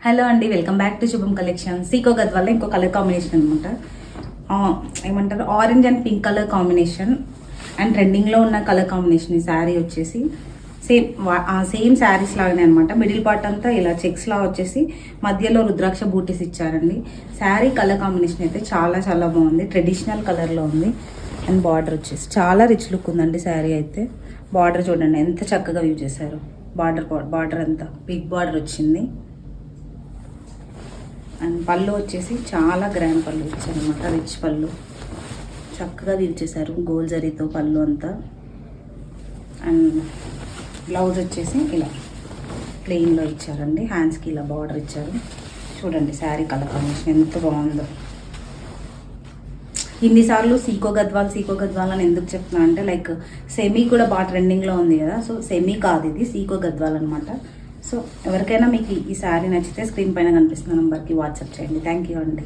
Hello అండి, welcome back to శుభం collection. Seeko Gadwal ఇంకో కలర్ కాంబినేషన్ అనమాట. ఏమంటారు, orange and pink colour combination and ట్రెండింగ్లో ఉన్న కలర్ కాంబినేషన్. ఈ శారీ వచ్చేసి సేమ్ శారీస్ లాగానే అనమాట. మిడిల్ పార్ట్ అంతా ఇలా చెక్స్ లా వచ్చేసి మధ్యలో రుద్రాక్ష బూటీస్ ఇచ్చారండి. శారీ కలర్ కాంబినేషన్ అయితే చాలా చాలా బాగుంది, ట్రెడిషనల్ కలర్లో ఉంది. అండ్ బార్డర్ వచ్చేసి చాలా రిచ్ లుక్ ఉందండి. శారీ అయితే బార్డర్ చూడండి ఎంత చక్కగా యూజ్ చేశారు. బార్డర్ అంతా బిగ్ బార్డర్ వచ్చింది. అండ్ పళ్ళు వచ్చేసి చాలా గ్రాండ్ పళ్ళు ఇచ్చారనమాట, రిచ్ పళ్ళు చక్కగా యూజ్ చేశారు. గోల్ జరీతో పళ్ళు అంతా. అండ్ బ్లౌజ్ వచ్చేసి ఇలా ప్లెయిన్లో ఇచ్చారండి. హ్యాండ్స్కి ఇలా బార్డర్ ఇచ్చారు. చూడండి శారీ కలర్ కాంబినేషన్ ఎంత బాగుందో. ఇన్నిసార్లు సీకో గద్వాల్ అని ఎందుకు చెప్తున్నా అంటే, లైక్ సెమీ కూడా బాగా ట్రెండింగ్లో ఉంది కదా. సో సెమీ కాదు, ఇది సీకో గద్వాల్ అనమాట. సో ఎవరికైనా మీకు ఈ శారీ నచ్చితే స్క్రీన్ పైన కనిపిస్తున్న నెంబర్కి వాట్సాప్ చేయండి. థ్యాంక్ యూ అండి.